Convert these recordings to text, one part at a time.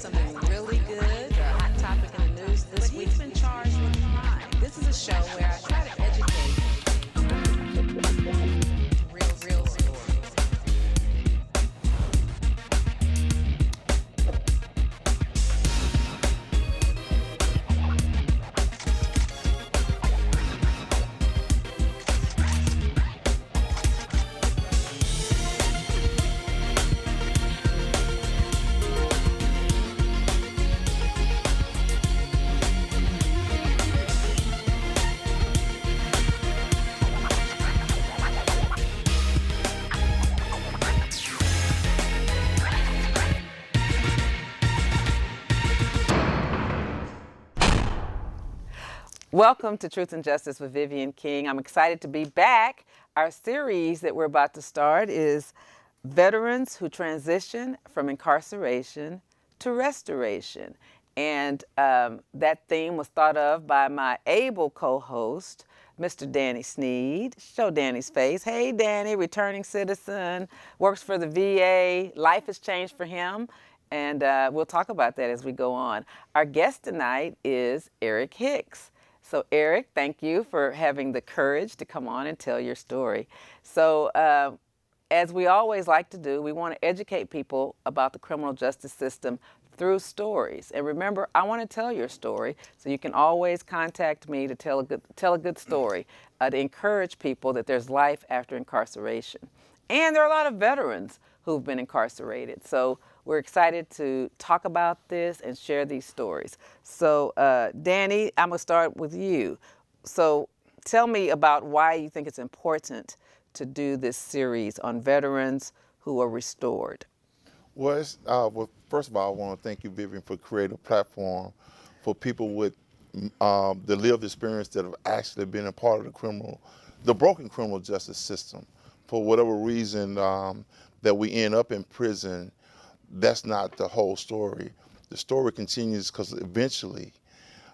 something really good, a hot topic in the news this week. He's been charged with a crime. This is a show where I try to educate real stories. Welcome to Truth and Justice with Vivian King. I'm excited to be back. Our series that we're about to start is Veterans Who Transition from Incarceration to Restoration. And that theme was thought of by my able co-host, Mr. Danny Sneed. Show Danny's face. Hey, Danny, returning citizen, works for the VA. Life has changed for him. And we'll talk about that as we go on. Our guest tonight is Eric Hicks. So Eric, thank you for having the courage to come on and tell your story. So as we always like to do, we want to educate people about the criminal justice system through stories. And remember, I want to tell your story, so you can always contact me to tell a good story, to encourage people that there's life after incarceration. And there are a lot of veterans who've been incarcerated. So we're excited to talk about this and share these stories. So Danny, I'm gonna start with you. So tell me about why you think it's important to do this series on veterans who are restored. Well, first of all, I want to thank you, Vivian, for creating a platform for people with the lived experience that have actually been a part of the broken criminal justice system. For whatever reason that we end up in prison, that's not the whole story. The story continues because eventually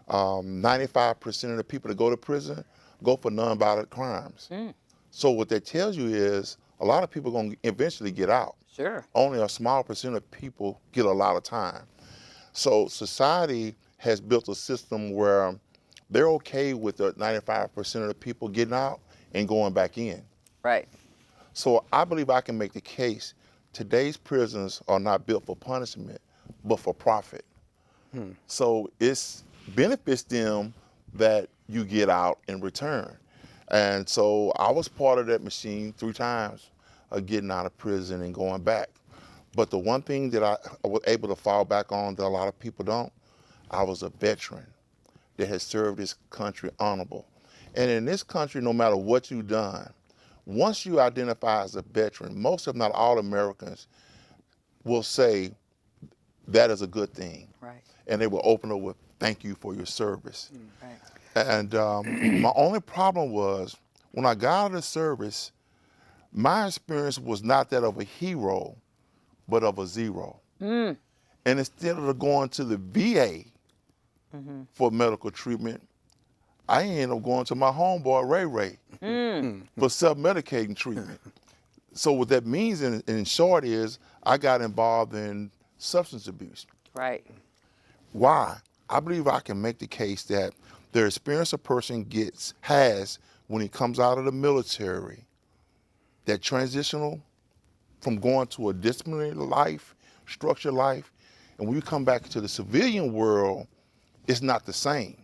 95% of the people that go to prison go for non-violent crimes. So what that tells you is a lot of people are going to eventually get out. Sure. Only a small percent of people get a lot of time. So society has built a system where they're okay with the 95% of the people getting out and going back in. Right. So I believe I can make the case today's prisons are not built for punishment, but for profit. So it benefits them that you get out in return. And so I was part of that machine 3 times of getting out of prison and going back. But the one thing that I was able to fall back on that a lot of people don't, I was a veteran that has served this country honorable. And in this country, no matter what you've done, once you identify as a veteran, most if not all Americans will say that is a good thing. Right. And they will open up with, thank you for your service. Right. And my only problem was when I got out of the service, my experience was not that of a hero, but of a zero. And instead of going to the VA for medical treatment, I ended up going to my homeboy, Ray, for self-medicating treatment. So what that means in short is I got involved in substance abuse. Right. Why? I believe I can make the case that the experience a person has when he comes out of the military, that transitional from going to a disciplinary life, structured life, and when you come back to the civilian world, it's not the same.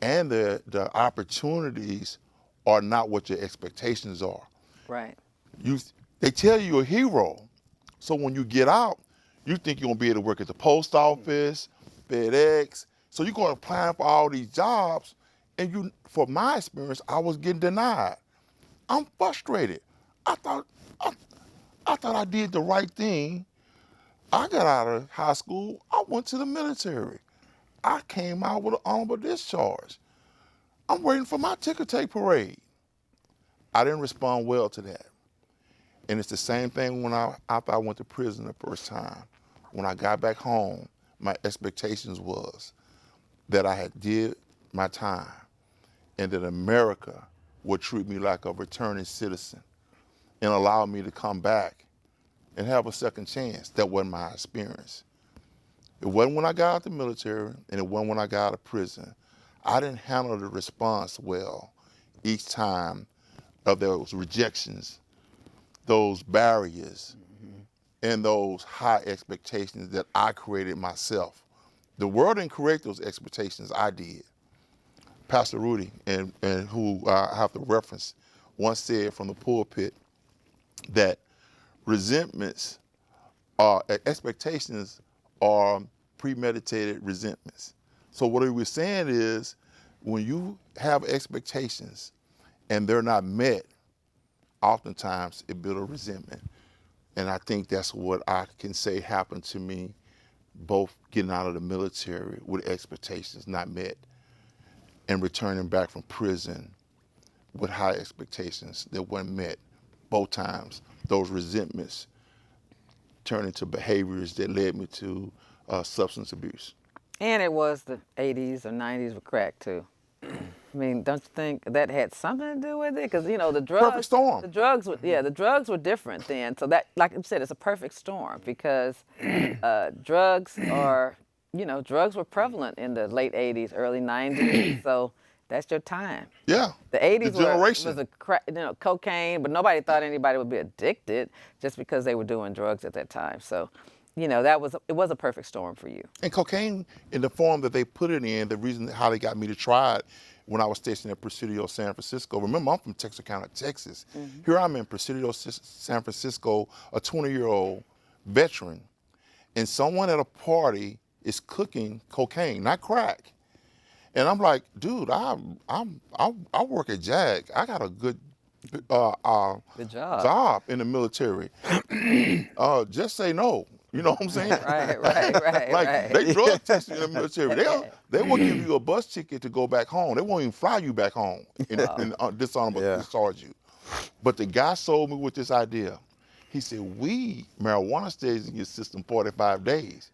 And the opportunities are not what your expectations are. Right. They tell you you're a hero. So when you get out, you think you're gonna be able to work at the post office, FedEx. So you're going applying for all these jobs, and for my experience, I was getting denied. I'm frustrated. I thought I did the right thing. I got out of high school, I went to the military. I came out with an honorable discharge. I'm waiting for my ticker tape parade. I didn't respond well to that. And it's the same thing after I went to prison the first time. When I got back home, my expectations was that I had did my time and that America would treat me like a returning citizen and allow me to come back and have a second chance. That wasn't my experience. It wasn't when I got out of the military, and it wasn't when I got out of prison. I didn't handle the response well each time of those rejections, those barriers, and those high expectations that I created myself. The world didn't create those expectations, I did. Pastor Rudy, and who I have to reference, once said from the pulpit that resentments expectations are premeditated resentments. So what he was saying is, when you have expectations and they're not met, oftentimes it builds a resentment. And I think that's what I can say happened to me, both getting out of the military with expectations not met and returning back from prison with high expectations that weren't met. Both times, those resentments turned into behaviors that led me to substance abuse. And it was the 80s or 90s with crack, too. I mean, don't you think that had something to do with it? Because, you know, the drugs... Perfect storm. The drugs were different then. So that, like you said, it's a perfect storm because drugs were prevalent in the late 80s, early 90s. So that's your time. Yeah. The 80s generation. was cocaine, but nobody thought anybody would be addicted just because they were doing drugs at that time. So, you know, it was a perfect storm for you. And cocaine, in the form that they put it in, the reason how they got me to try it when I was stationed at Presidio, San Francisco. Remember, I'm from Texarkana, Texas. Mm-hmm. Here I'm in Presidio, San Francisco, a 20-year-old veteran, and someone at a party is cooking cocaine, not crack. And I'm like, dude, I work at JAG. I got a good job in the military. Just say no. You know what I'm saying? Right. Like, they drug test you in the military. They won't give you a bus ticket to go back home. They won't even fly you back home and dishonorable discharge you. But the guy sold me with this idea. He said, marijuana stays in your system 45 days.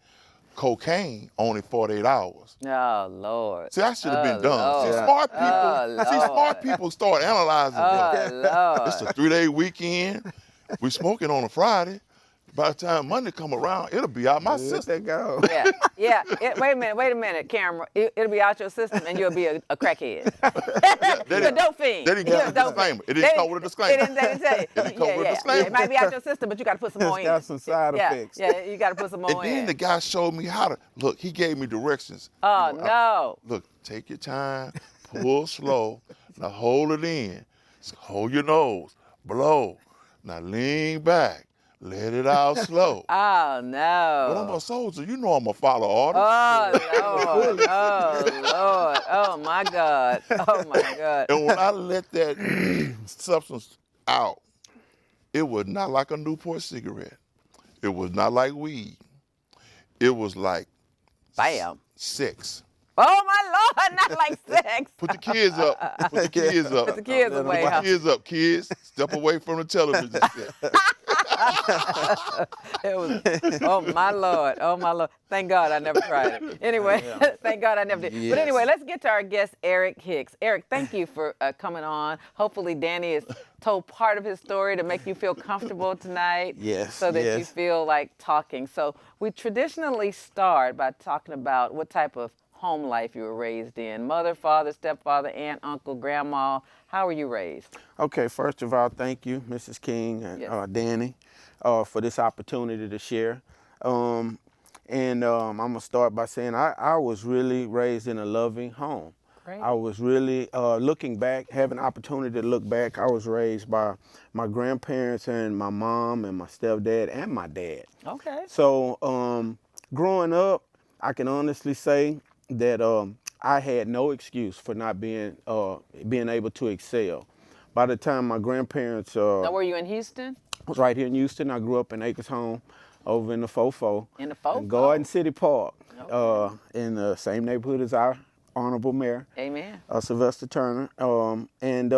Cocaine, only 48 hours. Oh, Lord. See, that should have been done. Lord. Smart people start analyzing Lord. It's a 3-day weekend. We smoking on a Friday. By the time Monday come around, it'll be out my system. Go. Yeah. Wait a minute, camera. It'll be out your system and you'll be a crackhead. You're a dope fiend. They didn't give a disclaimer. It didn't come with a disclaimer. They didn't tell you. It didn't come with a disclaimer. It might be out your system, but you got to put some more in. It's got some side effects. Yeah, you got to put some more in. And then the guy showed me how to, look, he gave me directions. Oh, no. Look, take your time, pull slow, now hold it in. Hold your nose, blow. Now lean back. Let it out slow. Oh, no. But I'm a soldier. You know I'm a follow orders. Oh, Lord. Oh, Lord. Oh, my God. Oh, my God. And when I let that substance out, it was not like a Newport cigarette. It was not like weed. It was like sex. Oh, my Lord, not like sex. Put the kids up. Put the kids up. Put the kids away. Put the kids up, kids. Step away from the television set. It was, oh my Lord. Thank God I never tried it. Anyway, thank God I never did. Yes. But anyway, let's get to our guest, Erick Hicks. Erick, thank you for coming on. Hopefully Danny has told part of his story to make you feel comfortable tonight. Yes, So that you yes. feel like talking. So we traditionally start by talking about what type of home life you were raised in. Mother, father, stepfather, aunt, uncle, grandma. How were you raised? Okay, first of all, thank you, Mrs. King and Danny, for this opportunity to share. I'm going to start by saying I was really raised in a loving home. Great. I was really, looking back, having an opportunity to look back, I was raised by my grandparents and my mom and my stepdad and my dad. Okay. So growing up, I can honestly say that I had no excuse for not being able to excel. By the time my grandparents Now, were you in Houston? was right here in Houston, I grew up in Acres Home over in the Fofo. In the Fofo? in Garden City Park, in the same neighborhood as our honorable mayor, Amen. Sylvester Turner, and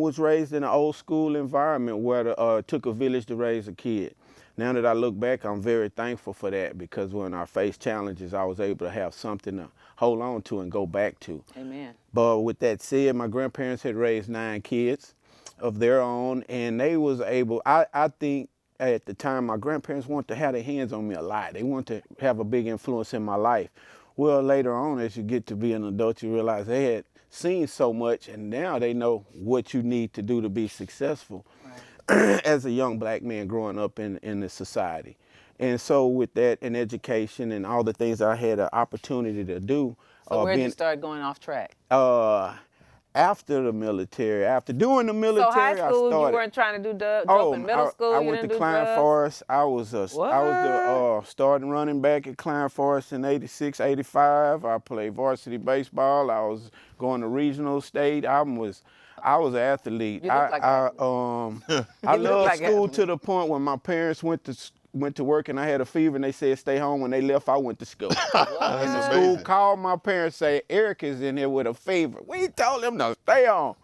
was raised in an old school environment where it took a village to raise a kid. Now that I look back, I'm very thankful for that because when I faced challenges, I was able to have something to hold on to and go back to. Amen. But with that said, my grandparents had raised 9 kids of their own, and they was able, I think at the time, my grandparents wanted to have their hands on me a lot. They wanted to have a big influence in my life. Well, later on, as you get to be an adult, you realize they had seen so much, and now they know what you need to do to be successful as a young black man growing up in the society. And so with that and education and all the things that I had an opportunity to do. So where did you start going off track? After the military, after doing the military, so high school, I started. You weren't trying to do dope in middle school? I you went didn't to do Klein drugs? Forest. I was the starting running back at Klein Forest in 86, 85. I played varsity baseball. I was going to regional state. I was an athlete. You look like I loved like school athlete. to the point when my parents went to work and I had a fever and they said stay home. When they left, I went to school. And the school called my parents, say Eric is in here with a fever. We told him to stay home.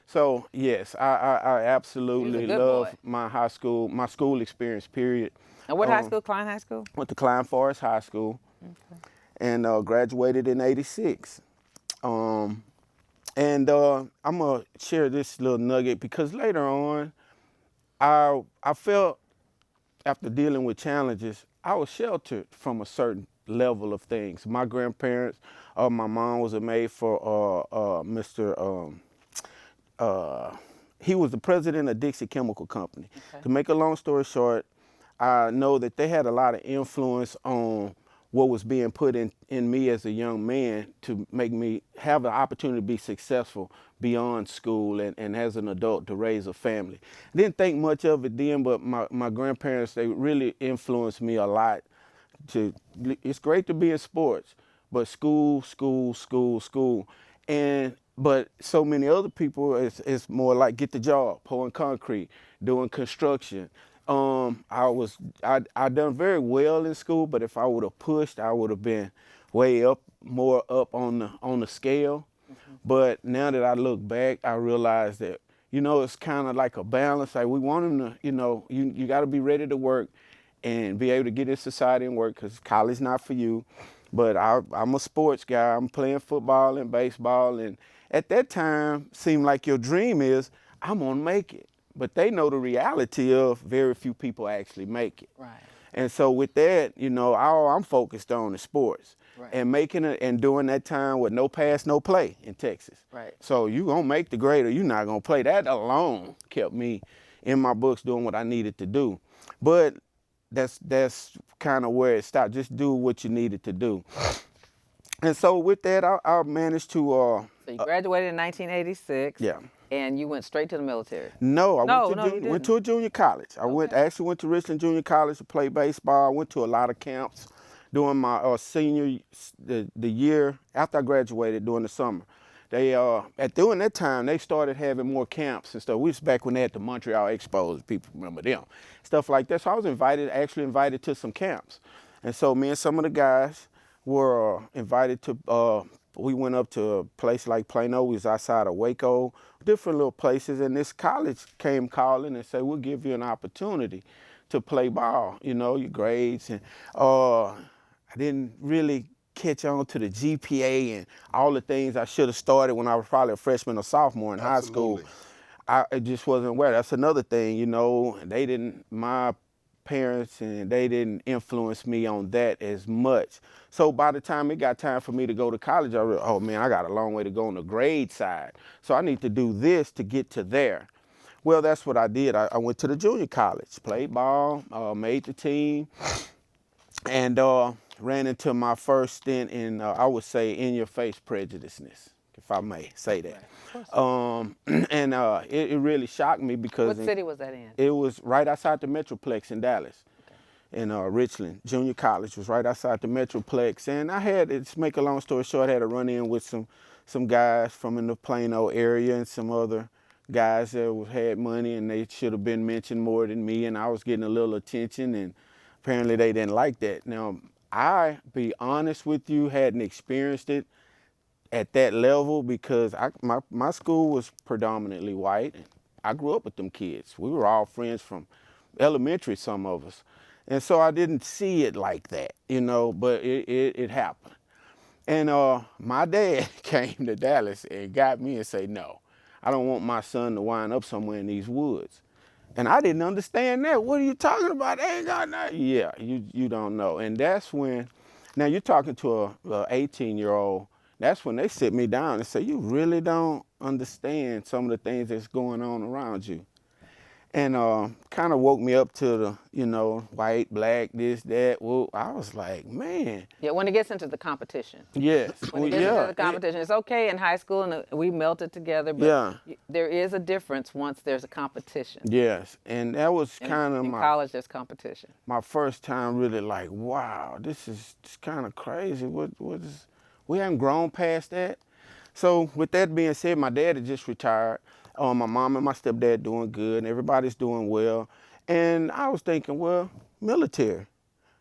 So yes, I absolutely love my school experience, period. And what high school? Klein High School? Went to Klein Forest High School. Okay. And graduated in 86. I'm gonna share this little nugget because later on, I felt after dealing with challenges, I was sheltered from a certain level of things. My grandparents, my mom was a maid for he was the president of Dixie Chemical Company. Okay. To make a long story short, I know that they had a lot of influence on what was being put in me as a young man to make me have the opportunity to be successful beyond school and as an adult to raise a family. I didn't think much of it then, but my grandparents, they really influenced me a lot. It's great to be in sports, but school. But so many other people, it's more like get the job, pouring concrete, doing construction. I done very well in school, but if I would have pushed, I would have been more up on the scale. Mm-hmm. But now that I look back, I realize that, it's kind of like a balance. Like we want them to, you got to be ready to work and be able to get in society and work because college not for you. But I'm a sports guy. I'm playing football and baseball. And at that time, seemed like your dream is, I'm going to make it. But they know the reality of very few people actually make it. Right. And so with that, all I'm focused on is sports. Right. And making it and doing that time with no pass, no play in Texas. Right. So you gonna make the grade or you're not gonna play. That alone kept me in my books doing what I needed to do. But that's kind of where it stopped. Just do what you needed to do. And so with that, I managed to. So you graduated in 1986. Yeah. And you went straight to the military? No, went to a junior college. I actually went to Richland Junior College to play baseball. I went to a lot of camps during my the year after I graduated during the summer. They during that time they started having more camps and stuff. We was back when they had the Montreal Expos. People remember them, stuff like that. So I was actually invited to some camps, and so me and some of the guys were invited to. We went up to a place like Plano. We was outside of Waco, different little places, and this college came calling and said, we'll give you an opportunity to play ball, your grades. And I didn't really catch on to the GPA and all the things I should have started when I was probably a freshman or sophomore in high school. I just wasn't aware. That's another thing, my parents, and they didn't influence me on that as much. So by the time it got time for me to go to college, I realized, oh man, I got a long way to go on the grade side. So I need to do this to get to there. Well, that's what I did. I went to the junior college, played ball, made the team, and ran into my first stint in, I would say, in-your-face prejudiceness, if I may say that. It really shocked me because— What city was that in? It was right outside the Metroplex in Dallas. Okay. In Richland Junior College was right outside the Metroplex. And I had, to make a long story short, I had a run-in with some guys from in the Plano area and some other guys that had money, and they should have been mentioned more than me, and I was getting a little attention, and apparently they didn't like that. Now, I, be honest with you, hadn't experienced it at that level because my school was predominantly white. I grew up with them kids. We were all friends from elementary, some of us. And so I didn't see it like that, but it happened. And my dad came to Dallas and got me and said, no, I don't want my son to wind up somewhere in these woods. And I didn't understand that. What are you talking about? They ain't got nothing. Yeah, you don't know. And that's when, now you're talking to a 18-year-old. That's when they sit me down and say, you really don't understand some of the things that's going on around you. And kind of woke me up to the, you know, white, black, this, that. Well, I was like, man. Yeah, when it gets into the competition. Yes. When it gets into the competition, it's okay in high school and we melted together, but there is a difference once there's a competition. Yes, and that was kind of in college, there's competition. My first time really like, wow, this is kind of crazy. What is, we haven't grown past that. So with that being said, my dad had just retired. My mom and my stepdad doing good, and everybody's doing well. And I was thinking, well, military.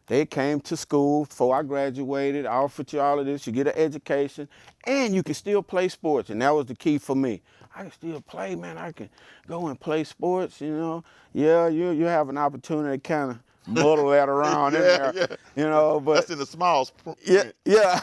They came to school before I graduated, offered you all of this, you get an education, and you can still play sports. And that was the key for me. I can still play, man. I can go and play sports, you know. Yeah, you have an opportunity to kind of muddle that around in there, you know. But that's in the smalls. Yeah.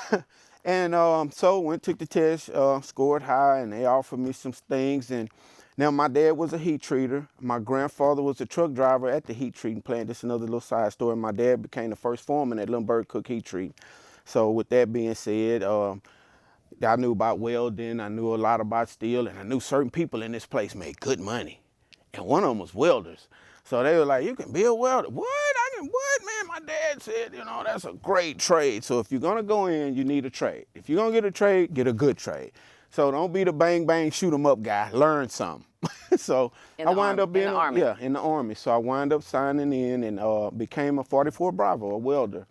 And so went, took the test, scored high, and they offered me some things. And now my dad was a heat treater. My grandfather was a truck driver at the heat treating plant. This is another little side story. My dad became the first foreman at Lindbergh Cook Heat Treat. So with that being said, I knew about welding, I knew a lot about steel, and I knew certain people in this place made good money. And one of them was welders. So they were like, you can be a welder. What? I can what, man? My dad said, you know, that's a great trade. So if you're gonna go in, you need a trade. If you're gonna get a trade, get a good trade. So don't be the bang, bang, shoot 'em up guy. Learn something. So I wound up being, in the Army. So I wound up signing in and became a 44 Bravo, a welder.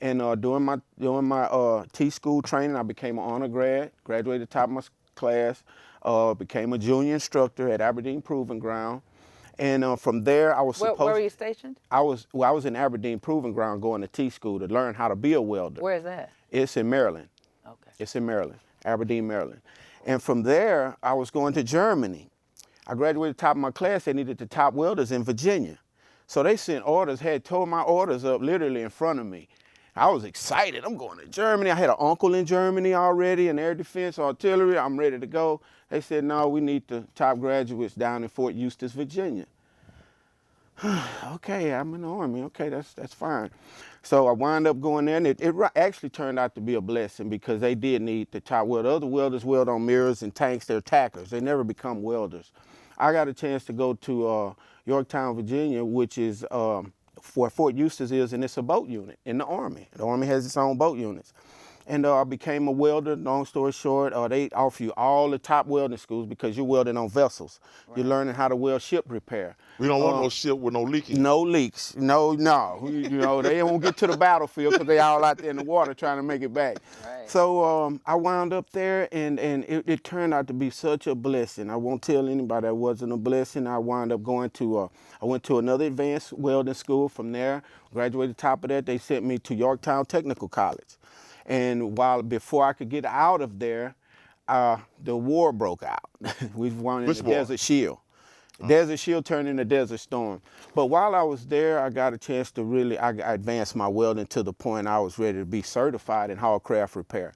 And during my T-school training, I became an honor grad, graduated top of my class, became a junior instructor at Aberdeen Proving Ground. And from there, I was supposed. Where were you stationed? I was in Aberdeen Proving Ground going to T-school to learn how to be a welder. Where is that? It's in Maryland. Okay. It's in Maryland, Aberdeen, Maryland. And from there, I was going to Germany. I graduated top of my class. They needed the top welders in Virginia. So they sent orders, had tore my orders up literally in front of me. I was excited. I'm going to Germany. I had an uncle in Germany already in air defense, artillery. I'm ready to go. They said, no, we need the top graduates down in Fort Eustis, Virginia. Okay, I'm in the Army. Okay, that's fine. So I wound up going there, and it actually turned out to be a blessing because they did need the top welder. Other welders weld on mirrors and tanks. They're tackers. They never become welders. I got a chance to go to Yorktown, Virginia, which is where Fort Eustis is, and it's a boat unit in the Army. The Army has its own boat units. And I became a welder, long story short. They offer you all the top welding schools because you're welding on vessels. Right. You're learning how to weld ship repair. We don't want no ship with no leaking. No leaks. No. You know, they won't get to the battlefield because they all out there in the water trying to make it back. Right. So I wound up there, and it turned out to be such a blessing. I won't tell anybody that wasn't a blessing. I wound up going to, I went to another advanced welding school. From there, graduated top of that, they sent me to Yorktown Technical College. And before I could get out of there, the war broke out. We won in the Desert Shield. Desert Shield turned into Desert Storm. But while I was there, I got a chance to really, I advanced my welding to the point I was ready to be certified in haulcraft repair.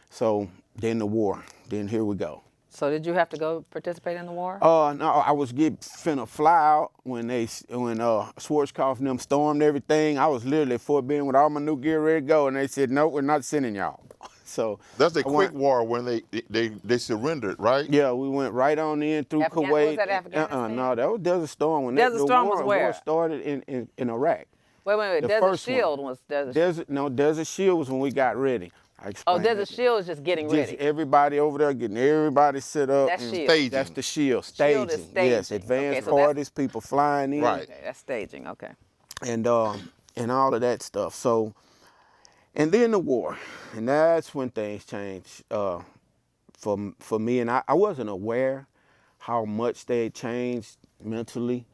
So then the war, then here we go. So did you have to go participate in the war? No, I was finna fly out when Schwarzkopf and them stormed everything. I was literally at Fort Benning with all my new gear ready to go, and they said, no, we're not sending y'all. So that's a quick war when they surrendered, right? Yeah, we went right on in through Kuwait. Was that Afghanistan? No, that was Desert Storm. When Desert Storm was where? The war started in Iraq. Wait. Desert Shield was Desert. Desert Shield was when we got ready. Desert Shield is just getting ready. Just everybody over there getting everybody set up. That's and Shield. That's the Shield. Staging. Shield is staging. Yes, advanced parties, people flying in. Right. Okay, that's staging. Okay. And all of that stuff. So, and then the war, and that's when things changed for me. And I wasn't aware how much they had changed mentally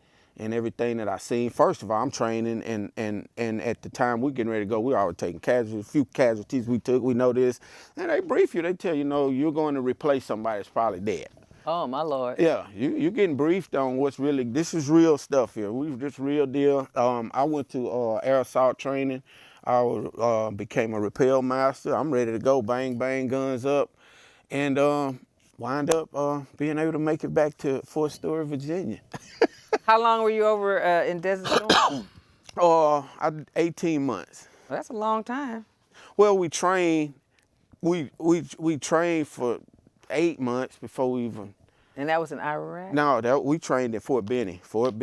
and everything that I seen. First of all, I'm training, and at the time we getting ready to go, we already taking casualties, a few casualties we took, we know this. And they brief you, they tell you, no, you're going to replace somebody that's probably dead. Oh, my Lord. Yeah, you're getting briefed on what's really, this is real stuff here. This real deal. I went to air assault training. I became a rappel master. I'm ready to go, bang, bang, guns up. And wind up being able to make it back to Fort Stewart, Virginia. How long were you over in Desert Storm? 18 months. Well, that's a long time. Well, we trained. We trained for 8 months before we even. And that was in Iraq? No, we trained at Fort Benning. But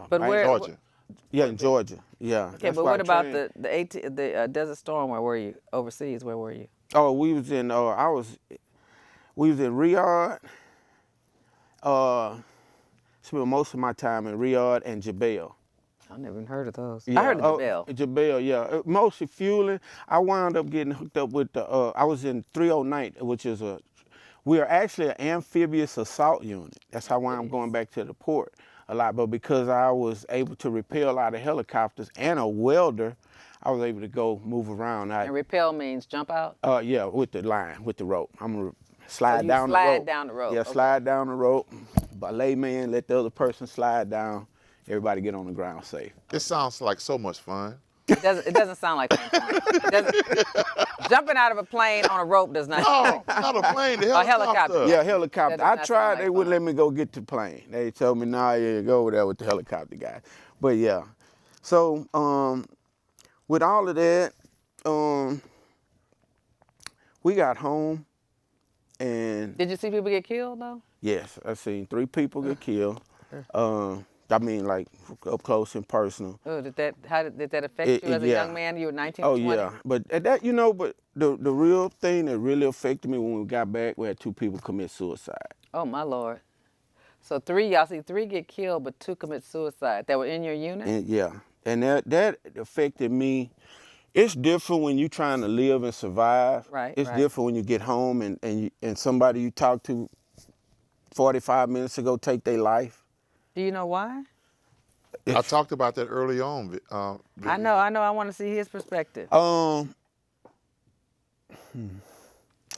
where? Georgia. Yeah, in Georgia. Yeah. Okay, but what about the Desert Storm? Where were you? Overseas? Where were you? Oh, we was in. We was in Riyadh. Spent most of my time in Riyadh and Jebel. I never even heard of those. Yeah, I heard of Jebel. Jebel, yeah. Mostly fueling. I wound up getting hooked up with the. I was in 309, which is we are actually an amphibious assault unit. That's how I'm going back to the port a lot. But because I was able to repel a lot of helicopters and a welder, I was able to go move around. And repel means jump out? Yeah, with the line, with the rope. I'm gonna slide down the rope. Slide down the rope. Yeah, okay. Slide down the rope. By layman, let the other person slide down. Everybody get on the ground safe. It sounds like so much fun. It doesn't sound like fun. Jumping out of a plane on a rope does not. No, not a plane, the helicopter. helicopter. Yeah, helicopter. That I does not tried, sound like they wouldn't let fun. me go get the plane. They told me, nah, yeah, go over there with the helicopter guy. But yeah. So with all of that, we got home and Did you see people get killed though? yes, I seen 3 people get killed. I mean, like up close and personal. Oh, did that affect you as a yeah. young man? You were 19, Oh 20? yeah, but at that, but the real thing that really affected me when we got back, we had 2 people commit suicide. Oh my Lord. So y'all see 3 get killed, but 2 commit suicide. That were in your unit? And yeah, and that affected me. It's different when you're trying to live and survive. Right. It's right. different when you get home and somebody you talked to 45 minutes ago take their life. Do you know why? I talked about that early on. I know. I want to see his perspective. All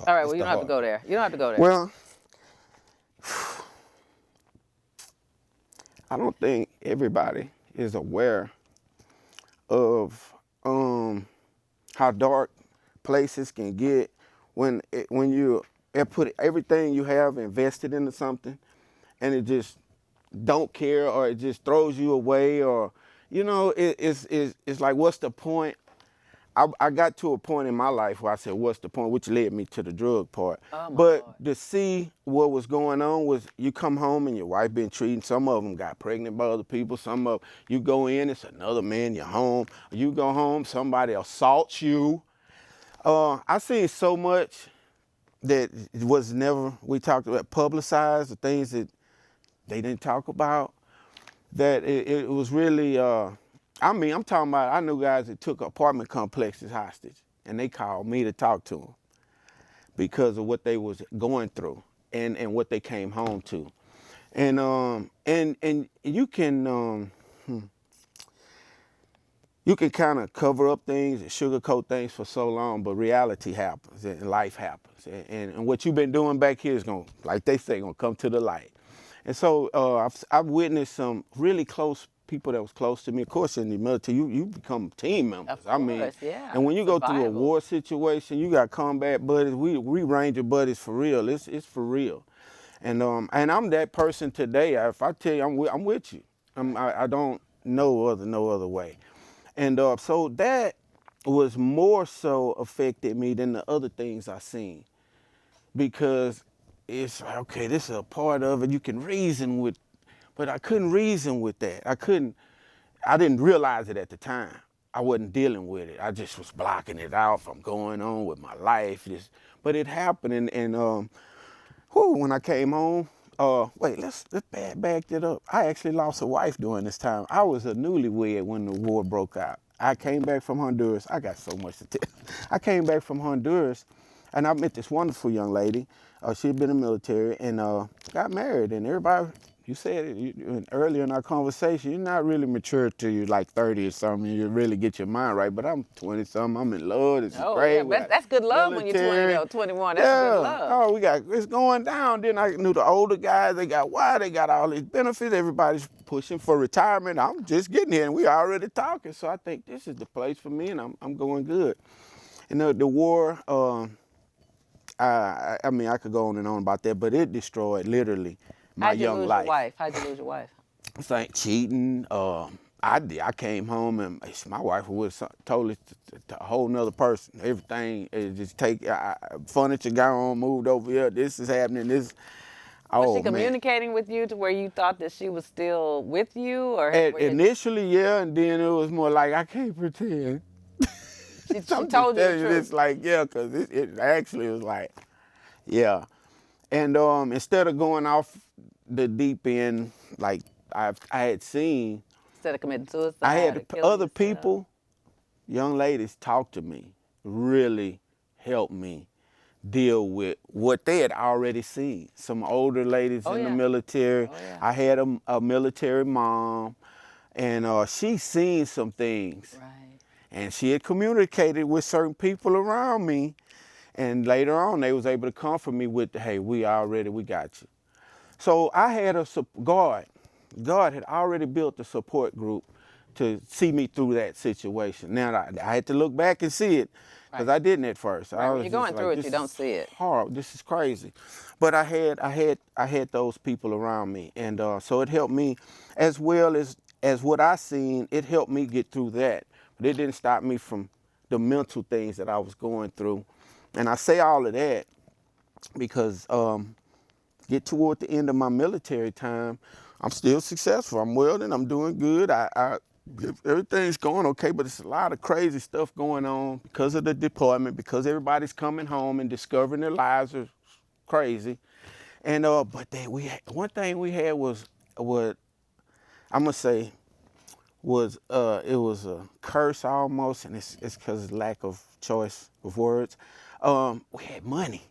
All right, well, you don't have to go there. You don't have to go there. Well, I don't think everybody is aware of how dark places can get when you put everything you have invested into something, and it just don't care, or it just throws you away, or it's like, what's the point? I got to a point in my life where I said, what's the point, which led me to the drug part. Oh, my but Lord. to see what was going on was, you come home and your wife been treating, some of them got pregnant by other people, some of you go in, it's another man, you're home, you go home, somebody assaults you. I seen so much that was never, we talked about, publicized, the things that they didn't talk about, that it was really, I'm talking about, I knew guys that took apartment complexes hostage, and they called me to talk to them because of what they was going through and what they came home to. And you can kind of cover up things and sugarcoat things for so long, but reality happens and life happens. And what you've been doing back here is going, like they say, going to come to the light. And so I've witnessed some really close people that was close to me. Of course, in the military, you become team members. Of course, yeah. And when you go through a Survival. war situation, you got combat buddies. We Ranger buddies for real. It's for real. And I'm that person today. If I tell you I'm with you, I don't know no other way. And so that was more so affected me than the other things I seen, because it's like, okay, this is a part of it. You can reason with, but I couldn't reason with that. I didn't realize it at the time. I wasn't dealing with it. I just was blocking it out from going on with my life. But it happened, and when I came home, let's back that up. I actually lost a wife during this time. I was a newlywed when the war broke out. I came back from Honduras. I got so much to tell. I came back from Honduras, and I met this wonderful young lady. She'd been in the military and got married. And everybody, you said it earlier in our conversation, you're not really mature till you're like 30 or something. You really get your mind right. But I'm 20-something. I'm in love. This is great. Yeah, that's good love when you're 20 or 21. That's good love. Oh, it's going down. Then I knew the older guys, they got all these benefits. Everybody's pushing for retirement. I'm just getting here, and we already talking. So I think this is the place for me, and I'm going good. And the war, I mean, I could go on and on about that, but it destroyed literally my How'd you young lose life. your wife? How'd you lose your wife? It's like cheating. I came home and my wife was totally a whole nother person. Everything is just furniture gone, moved over here. This is happening. This. Was Oh she communicating with you to where you thought that she was still with you, or initially, yeah, and then it was more like I can't pretend. she told you the truth? It's like yeah, because it actually was like yeah, and instead of going off the deep end like I had seen. Instead of committing suicide, I had or killing other yourself? people, young ladies, talk to me, really help me deal with what they had already seen. Some older ladies in the military. Oh, yeah. I had a military mom, and she seen some things. Right. And she had communicated with certain people around me, and later on they was able to comfort me with, hey, we got you. So I had God had already built a support group to see me through that situation. Now I had to look back and see it because I didn't at first. Right. When you're going through it, you don't see it. Horrible. This is crazy. But I had those people around me, and so it helped me as well as what I seen. It helped me get through that, but it didn't stop me from the mental things that I was going through. And I say all of that because get toward the end of my military time, I'm still successful. I'm welding. I'm doing good. Everything's going okay, but it's a lot of crazy stuff going on because of the deployment, because everybody's coming home and discovering their lives are crazy. And but one thing we had was what I'm gonna say was it was a curse almost, and it's because of lack of choice of words. We had money.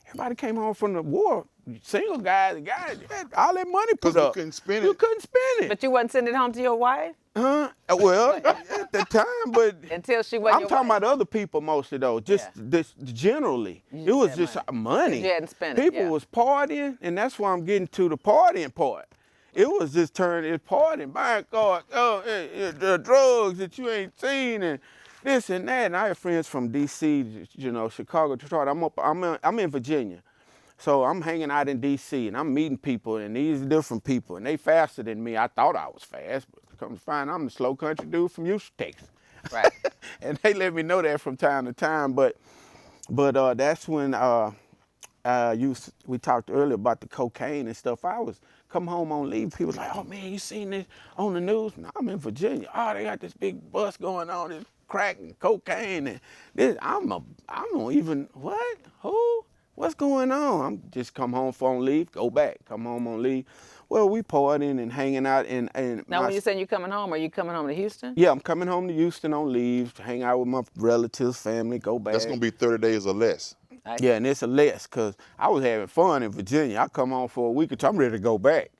Everybody came home from the war. Single guys had all that money put up. You couldn't spend it. You couldn't spend it. But you wasn't sending it home to your wife? Well, at the time, but Until she wasn't I'm your talking wife. about other people mostly though. Just this generally, it was just money. You hadn't spent it, People yeah. was partying, and that's why I'm getting to the partying part. It was just turning it partying, buying cars, the drugs that you ain't seen, and this and that. And I have friends from D.C., Chicago, Detroit. I'm in Virginia. So I'm hanging out in D.C. and I'm meeting people, and these different people, and they faster than me. I thought I was fast, but come to find I'm the slow country dude from Houston, Texas. Right. And they let me know that from time to time. But that's when we talked earlier about the cocaine and stuff. I was come home on leave. People was like, "Oh man, you seen this on the news?" No, I'm in Virginia. Oh, they got this big bus going on, this crack and cocaine, and this. I don't even what who. What's going on? I'm just come home on leave, go back, come home on leave. Well, we partying and hanging out. And Now, when you saying you coming home, are you coming home to Houston? Yeah, I'm coming home to Houston on leave, to hang out with my relatives, family, go back. That's gonna be 30 days or less. Yeah, and it's a less, because I was having fun in Virginia. I come home for a week or two, I'm ready to go back.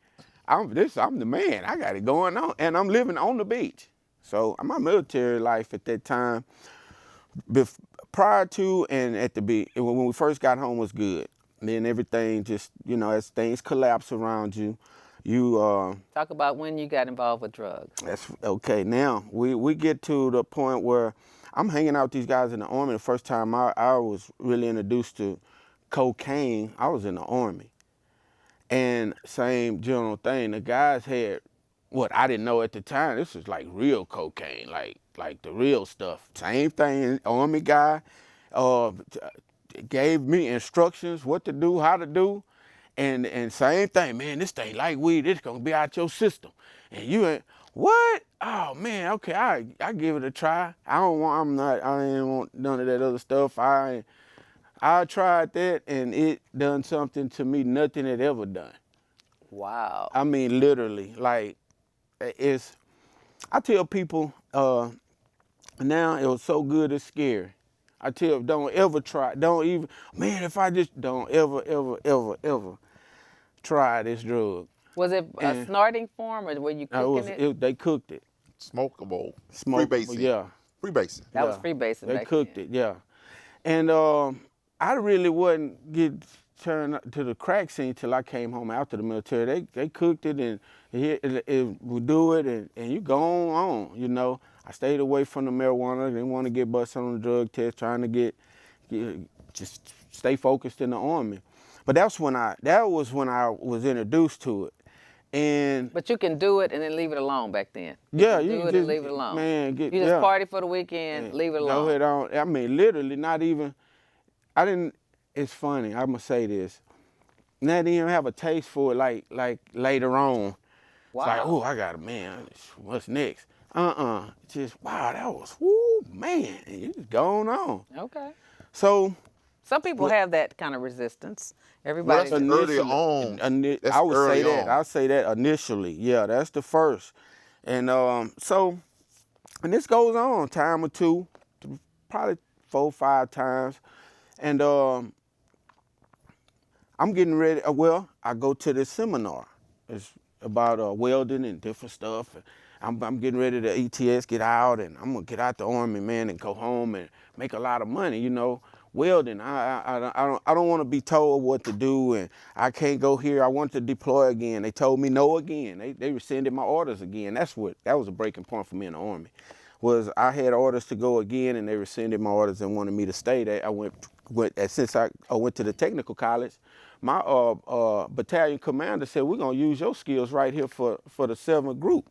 I'm the man, I got it going on, and I'm living on the beach. So my military life at that time, prior to and at the beach, when we first got home was good. And then everything just, as things collapse around you, Talk about when you got involved with drugs. That's okay. Now we get to the point where I'm hanging out with these guys in the Army. The first time I was really introduced to cocaine, I was in the Army. And same general thing, the guys had what I didn't know at the time. This was like real cocaine, like the real stuff. Same thing, Army guy gave me instructions what to do, how to do, and same thing, man, this thing like weed, it's gonna be out your system. And you ain't, what? Oh man, okay, I give it a try. I ain't want none of that other stuff. I tried that and it done something to me nothing had ever done. Wow. I mean, literally, like, I tell people, now it was so good it's scary. I tell them, don't ever try, if I just don't ever try this drug. Was it a snorting form, or were you cooking it? They cooked it. Smokable. Freebasing. Yeah. Freebasing. That was freebasing They back cooked then. it, yeah. And I really wasn't get turned to the crack scene till I came home after the military. They cooked it and we do it and you go on, I stayed away from the marijuana. Didn't want to get busted on the drug test, trying to get just stay focused in the Army. But that was when I was introduced to it. And But you can do it and then leave it alone back then. yeah, can you do can it just, and leave it alone. man, You just party for the weekend, leave it alone. Go ahead on. I mean, literally, not even. I didn't. It's funny. I'm gonna say this. And I didn't even have a taste for it. Like later on. Wow. It's like, oh, I got it, man. What's next? Just wow, that was whoo, man. And you just going on. Okay. So. Some people have that kind of resistance. Well, Everybody. that's early on. I would say that. I'll say that initially. Yeah, that's the first. And so, and this goes on time or two, probably 4 or 5 times. And I'm getting ready. Well, I go to this seminar. It's about welding and different stuff. I'm getting ready to ETS, get out, and I'm gonna get out the Army, man, and go home and make a lot of money, you know. Welding, I don't want to be told what to do, and I can't go here. I want to deploy again. They told me no again. They rescinded my orders again. That was a breaking point for me in the Army. Was I had orders to go again, and they rescinded my orders and wanted me to stay there. Since I went to the technical college, my battalion commander said, we're gonna use your skills right here for the 7th group.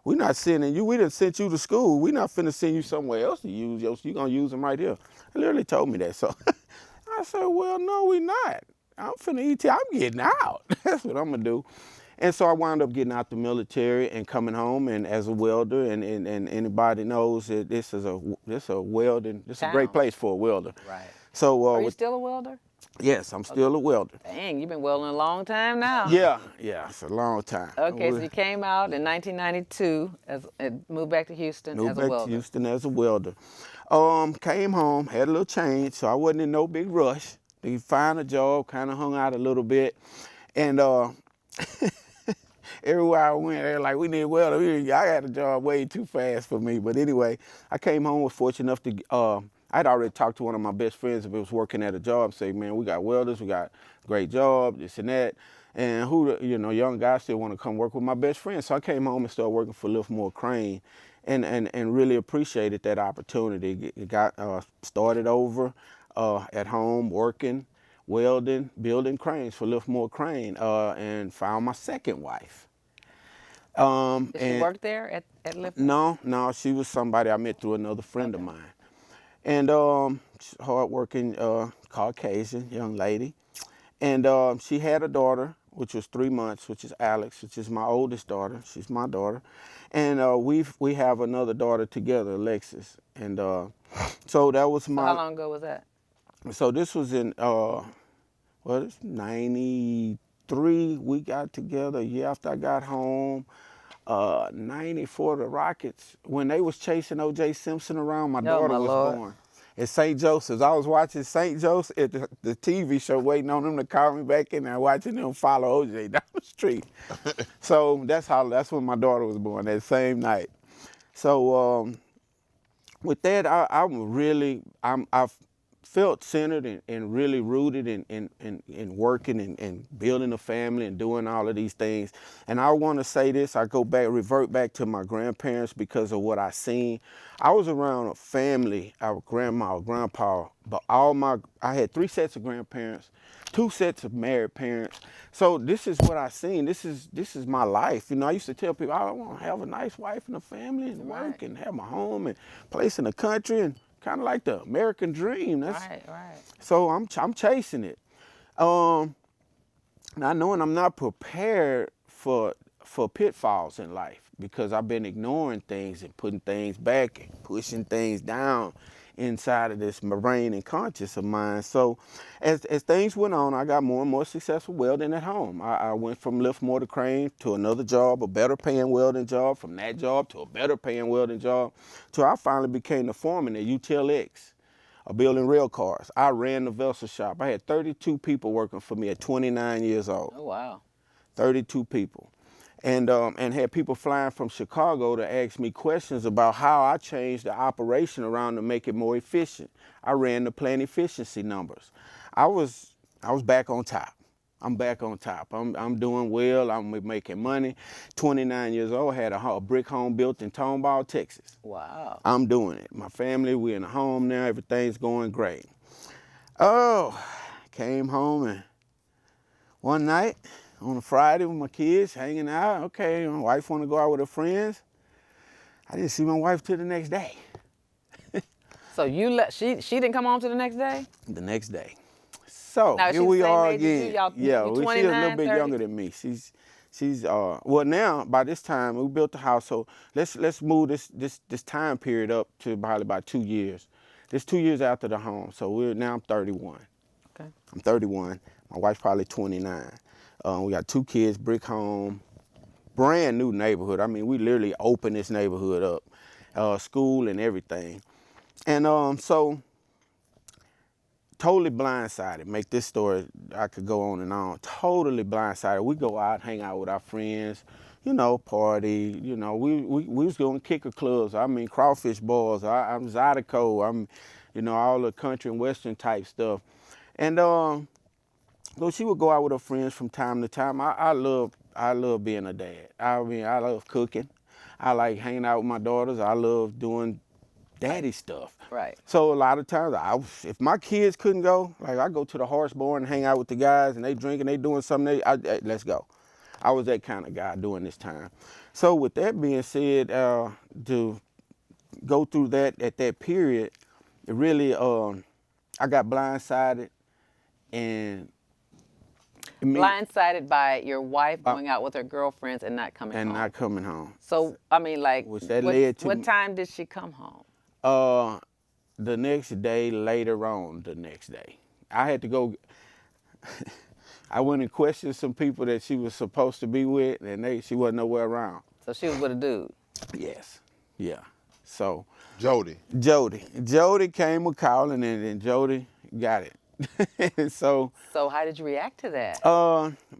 We're not sending you, we didn't send you to school. We're not finna send you somewhere else to use yours. You're gonna use them right here. He literally told me that. So I said, well, no, we not. I'm finna ET, I'm getting out. That's what I'm gonna do. And so I wound up getting out the military and coming home and as a welder, and anybody knows that this is a welding, this is a great place for a welder. Right. So Are you still a welder? Yes, I'm still a welder. Dang, you've been welding a long time now. Yeah, it's a long time. Okay, so you came out in 1992 and moved back to Houston as a welder. Moved back to Houston as a welder. Came home, had a little change, so I wasn't in no big rush. To find a job, kind of hung out a little bit. And everywhere I went, they were like, we need a welder. I had a job way too fast for me. But anyway, I came home, was fortunate enough to, I'd already talked to one of my best friends if it was working at a job, say, man, we got welders, we got a great job, this and that. And young guys still want to come work with my best friend. So I came home and started working for Liftmore Crane and really appreciated that opportunity. Got started over at home working, welding, building cranes for Liftmore Crane, and found my second wife. Did she work there at Liftmore? No, she was somebody I met through another friend of mine. And hardworking Caucasian young lady. And she had a daughter, which was 3 months, which is Alex, which is my oldest daughter. She's my daughter. And we have another daughter together, Alexis. And so that was my... So how long ago was that? So this was in, it's 93. We got together a year after I got home. 94, the Rockets, when they was chasing O.J. Simpson around, my daughter was born. At St. Joseph's. I was watching St. Joseph's at the TV show, waiting on them to call me back in there, watching them follow O.J. down the street. So that's when my daughter was born, that same night. So with that, I felt centered and really rooted in working and building a family and doing all of these things. And I want to say this, revert back to my grandparents because of what I seen. I was around a family, our grandma, grandpa, but I had 3 sets of grandparents, 2 sets of married parents. So this is what I seen. This is my life. I used to tell people, I want to have a nice wife and a family and work and have my home and place in the country and kind of like the American dream. Right. So I'm chasing it. Not knowing I'm not prepared for pitfalls in life because I've been ignoring things and putting things back and pushing things down inside of this brain and conscious of mine. So as things went on, I got more and more successful welding at home. I went from Liftmore to Crane to another job, a better paying welding job, from that job to a better paying welding job, till I finally became the foreman at UTLX, building rail cars. I ran the vessel shop. I had 32 people working for me at 29 years old. Oh, wow. 32 people. And had people flying from Chicago to ask me questions about how I changed the operation around to make it more efficient. I ran the plant efficiency numbers. I was back on top. I'm back on top. I'm doing well. I'm making money. 29 years old. Had a brick home built in Tomball, Texas. Wow. I'm doing it. My family, we're in a home now. Everything's going great. Oh, came home and one night on a Friday with my kids hanging out. Okay, my wife want to go out with her friends. I didn't see my wife till the next day. So she didn't come home till the next day? The next day. So now, here we are age as again. you? Y'all, Yeah, you she's a 29, little bit 30? younger than me. She's well now by this time we built the house. So let's move this time period up to probably about 2 years. It's 2 years after the home. So I'm 31. Okay. I'm 31. My wife's probably 29. We got 2 kids, brick home, brand new neighborhood. I mean, we literally opened this neighborhood up, school and everything. And so totally blindsided. Make this story, I could go on and on. Totally blindsided. We go out, hang out with our friends, you know, party. You know, we was going to kicker clubs. I mean, crawfish balls. I'm Zydeco. I'm, you know, all the country and western type stuff. And so she would go out with her friends from time to time. I love being a dad. I mean, I love cooking. I like hanging out with my daughters. I love doing daddy stuff. Right. So a lot of times, if my kids couldn't go, like I go to the horse barn and hang out with the guys, and they drinking, they doing something. Let's go. I was that kind of guy during this time. So with that being said, to go through that at that period, it really, I got blindsided, and blindsided by your wife going out with her girlfriends and not coming home. And not coming home. So I mean, like, Which that led to what time did she come home? The next day, later on the next day. I had to go, I went and questioned some people that she was supposed to be with, and she wasn't nowhere around. So she was with a dude? Yes, yeah. So. Jody came a calling, and then Jody got it. So how did you react to that?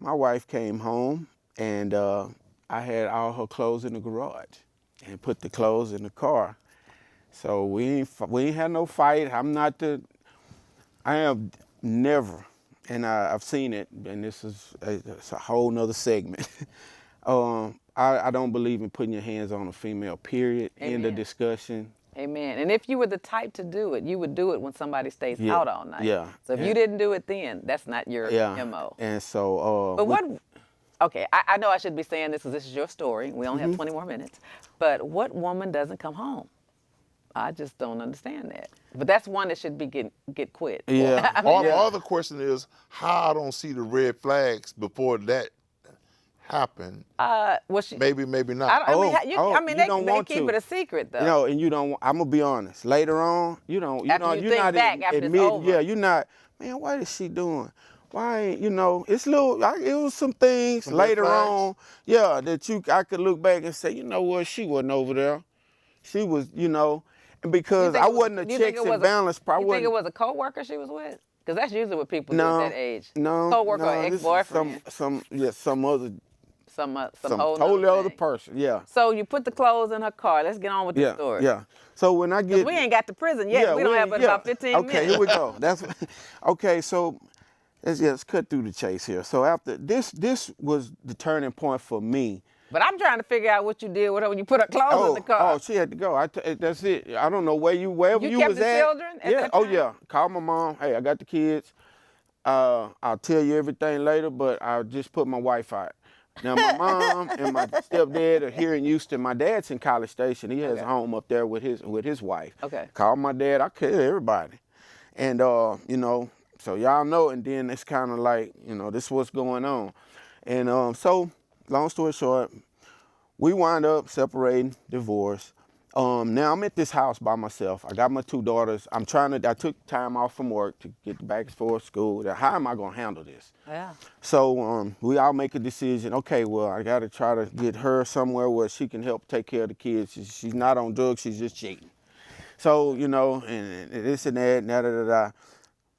My wife came home, and I had all her clothes in the garage and put the clothes in the car. So we ain't had no fight. I have never, and I've seen it, and it's a whole nother segment. I don't believe in putting your hands on a female, period. Amen. End of discussion. Amen. And if you were the type to do it, you would do it when somebody stays out all night. Yeah. So if you didn't do it then, that's not your MO. And so. But okay, I know I should be saying this because this is your story. We only have 20 more minutes. But what woman doesn't come home? I just don't understand that. But that's one that should be get quit. Yeah. I mean, The other question is how I don't see the red flags before that happened. Maybe not. I mean, they keep it a secret though. You know, and you don't. I'm gonna be honest. Later on, you're not admitting. Yeah, you're not. Man, what is she doing? Why ain't, you know? It was some things later on. Yeah, that I could look back and say, you know what? She wasn't over there. She was, you know. Because I wasn't a checks and balance. You think it was a coworker she was with? Because that's usually what people do at that age. No, coworker or ex-boyfriend. Some totally other person. Yeah. So you put the clothes in her car. Let's get on with the story. Yeah. So when I get, we ain't got to prison yet. Yeah, we don't have but about 15 minutes. Okay, here we go. Okay. So let's cut through the chase here. So after this was the turning point for me. But I'm trying to figure out what you did with her when you put her clothes in the car. Oh, she had to go. That's it. I don't know wherever you was at. You kept the children at that time? Yeah. Call my mom. Hey, I got the kids. I'll tell you everything later, but I'll just put my wife out. Now, my mom and my stepdad are here in Houston. My dad's in College Station. He has a home up there with his wife. Okay. Call my dad. I tell everybody. And, you know, so y'all know. And then it's kind of like, you know, this is what's going on. And so, long story short, we wind up separating, divorced. Now I'm at this house by myself. I got my 2 daughters. I took time off from work to get back and forth school. How am I gonna handle this? Yeah. So we all make a decision. Okay, well, I gotta try to get her somewhere where she can help take care of the kids. She's not on drugs, she's just cheating. So, you know, and this and that, da.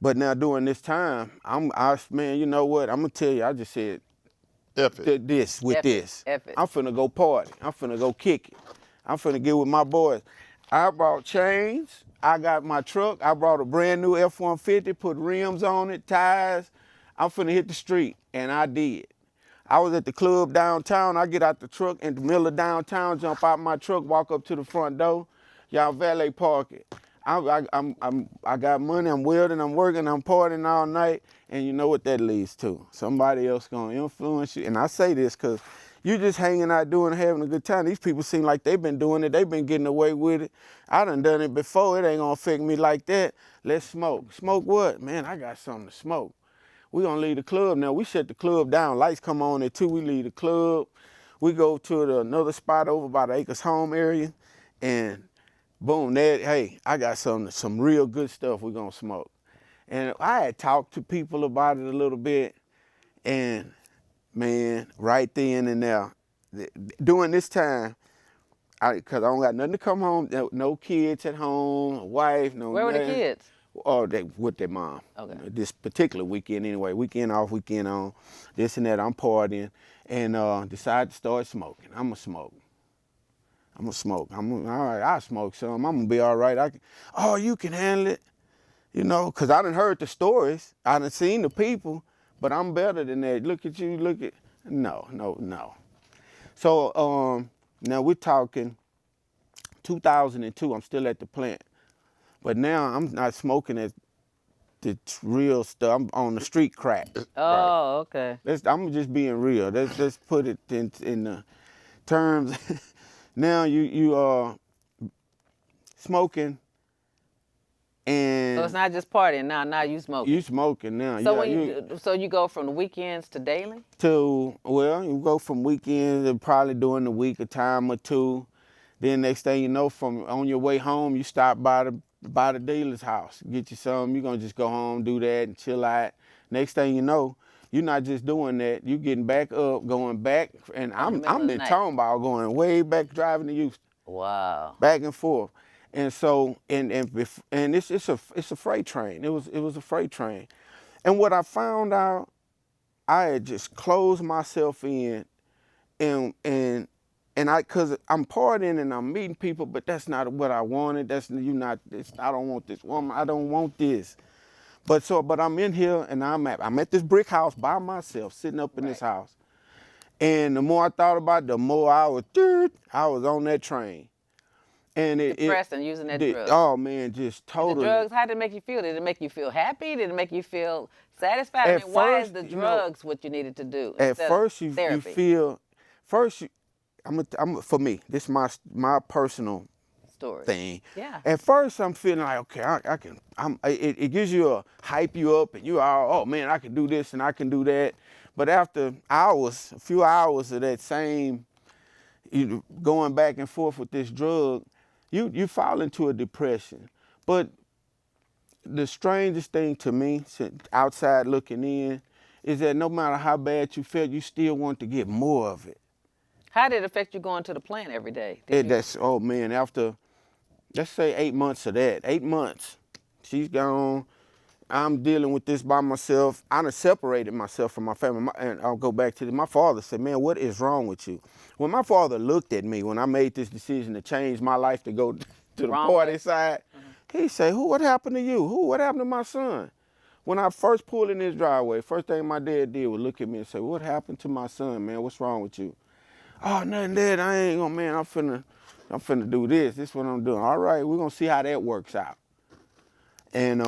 But now during this time, man, you know what? I'm gonna tell you, I just said, F it. this. F it. I'm finna go party. I'm finna go kick it. I'm finna get with my boys. I brought chains. I got my truck. I brought a brand new F-150, put rims on it, tires. I'm finna hit the street, and I did. I was at the club downtown. I get out the truck in the middle of downtown, jump out my truck, walk up to the front door. Y'all valet park it. I got money, I'm welding, I'm working, I'm partying all night, and you know what that leads to? Somebody else gonna influence you. And I say this because you just hanging out having a good time. These people seem like they've been doing it, they've been getting away with it. I done it before, it ain't gonna affect me like that. Let's smoke. Smoke what? Man, I got something to smoke. We gonna leave the club now. We shut the club down. Lights come on at 2, we leave the club. We go to another spot over by the Acres Home area, and boom, hey, I got some real good stuff we gonna smoke. And I had talked to people about it a little bit, and man, right then and there, during this time, because I don't got nothing to come home, no kids at home, a wife, no Where were the nothing. kids? Oh, they with their mom. Okay. This particular weekend anyway, weekend off, weekend on, this and that, I'm partying, and decided to start smoking. I'm gonna smoke. All right, I'll smoke some. I'm gonna be all right. Oh, you can handle it. You know, because I done heard the stories. I done seen the people, but I'm better than that. Look at you, no. So now we're talking 2002, I'm still at the plant. But now I'm not smoking at the real stuff. I'm on the street crack. Oh, okay. I'm just being real. Let's put it in the terms. Now you are smoking, and So it's not just partying now. Now you smoking. you smoking now. So Yeah, so you go from the weekends to daily? You go from weekends to probably during the week a time or two. Then next thing you know, from on your way home, you stop by the dealer's house, get you some. You're gonna just go home, do that, and chill out. Next thing you know, you're not just doing that. You getting back up, going back, and I'm been talking about going way back, driving to Houston. Wow. Back and forth, and so and it's a freight train. It was a freight train, and what I found out, I had just closed myself in, and cause I'm partying and I'm meeting people, but that's not what I wanted. I don't want this woman. I don't want this. But I'm in here and I'm at this brick house by myself, sitting up in this house. And the more I thought about it, the more I was on that train. And Depressed and using that drug. Oh man, just totally. The drugs, how did it make you feel? Did it make you feel happy? Did it make you feel satisfied? Why is the drugs what you needed to do? At first you feel, for me, this is my personal story thing. Yeah. At first I'm feeling like, okay, I can, it gives you hype you up, and you are, oh man, I can do this and I can do that. But after a few hours of that same, going back and forth with this drug, you fall into a depression. But the strangest thing to me, outside looking in, is that no matter how bad you felt, you still want to get more of it. How did it affect you going to the plant every day? Oh man, after, let's say 8 months of that, 8 months, she's gone, I'm dealing with this by myself. I done separated myself from my family. And I'll go back to my father said, man, what is wrong with you? When my father looked at me, when I made this decision to change my life to go to the party side, he said, what happened to you? What happened to my son? When I first pulled in his driveway, first thing my dad did was look at me and say, what happened to my son, man? What's wrong with you? Oh, nothing, Dad. I ain't gonna, man, I'm finna do this. This is what I'm doing. All right, we're gonna see how that works out. And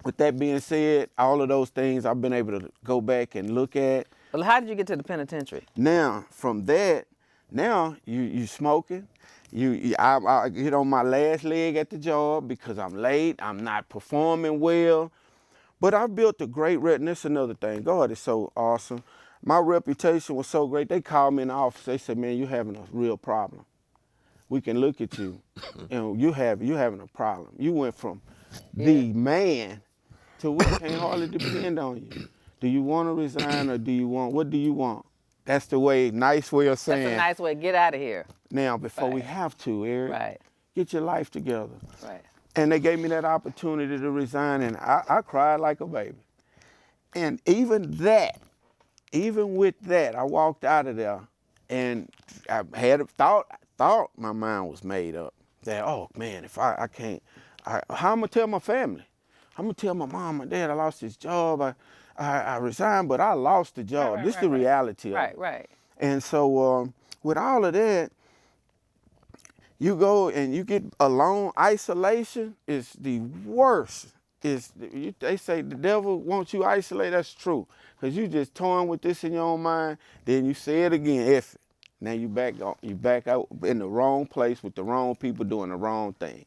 with that being said, all of those things I've been able to go back and look at. Well, how did you get to the penitentiary? Now, from that, now you smoking. I get on my last leg at the job because I'm late. I'm not performing well. But I've built a great and that's another thing. God is so awesome. My reputation was so great. They called me in the office. They said, man, you're having a real problem. We can look at you and you're having a problem. You went from the man to we can't hardly depend on you. Do you want to resign or what do you want? That's the nice way of saying. That's a nice way. Get out of here. Now, before we have to, Eric, get your life together. Right. And they gave me that opportunity to resign, and I cried like a baby. And even with that, I walked out of there, and I had thought my mind was made up. That, oh man, if I can't, how I'm gonna tell my family? I'm gonna tell my mom, my dad, I lost this job. I resigned, but I lost the job. This is the reality of it. Right. And so with all of that, You go and you get alone. Isolation is the worst. They say the devil wants you isolated. That's true. Because you just toying with this in your own mind. Then you say it again, F it. Now you back out in the wrong place with the wrong people doing the wrong thing.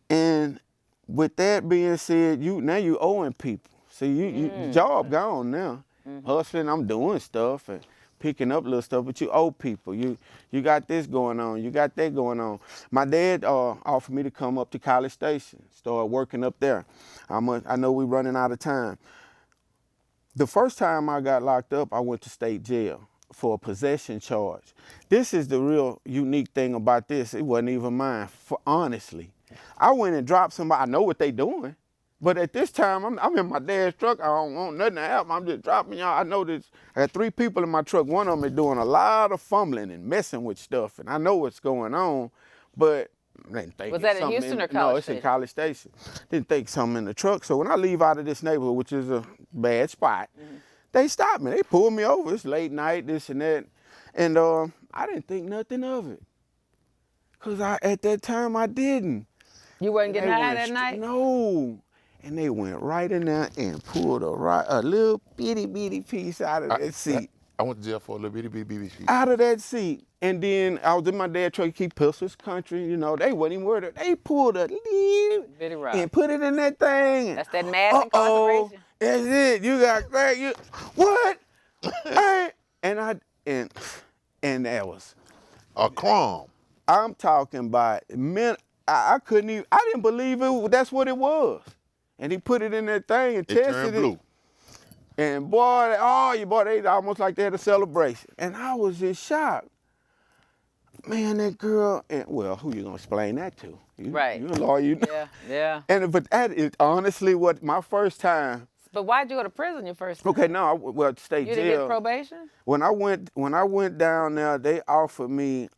And with that being said, now you owing people. See, you job gone now. Hustling, I'm doing stuff and picking up little stuff, but you owe people. You got this going on, you got that going on. My dad offered me to come up to College Station, start working up there. I know we're running out of time. The first time I got locked up, I went to state jail for a possession charge. This is the real unique thing about this. It wasn't even mine, honestly. I went and dropped somebody. I know what they doing. But at this time, I'm in my dad's truck. I don't want nothing to happen. I'm just dropping y'all. I know this. I got 3 people in my truck. One of them is doing a lot of fumbling and messing with stuff. And I know what's going on, but I didn't think Was that in Houston or College No, it's Station? in College Station. Didn't think something in the truck. So when I leave out of this neighborhood, which is a bad spot, they stop me. They pull me over. It's late night, this and that. And I didn't think nothing of it. Because at that time, I didn't. You wasn't getting high that night? No. And they went right in there and pulled a little bitty piece out of that seat. I went to jail for a little bitty piece. Out of that seat. And then I was in my dad's truck, keep pistols country, you know, they wasn't even worried. They pulled a little Bitty rock. and put it in that thing. That's that mass incarceration. That's it. You got crack. What? Hey. And that was A crumb. I'm talking about men. I couldn't even. I didn't believe it. That's what it was. And he put it in that thing and It tested turned it. blue. And boy, they almost like they had a celebration. And I was just shocked. Man, that girl. And well, who you gonna explain that to? Right. You a lawyer. You know. Yeah. But that is honestly what my first time. But why'd you go to prison your first time? Okay, no, state You jail. didn't get probation? When I went down there, they offered me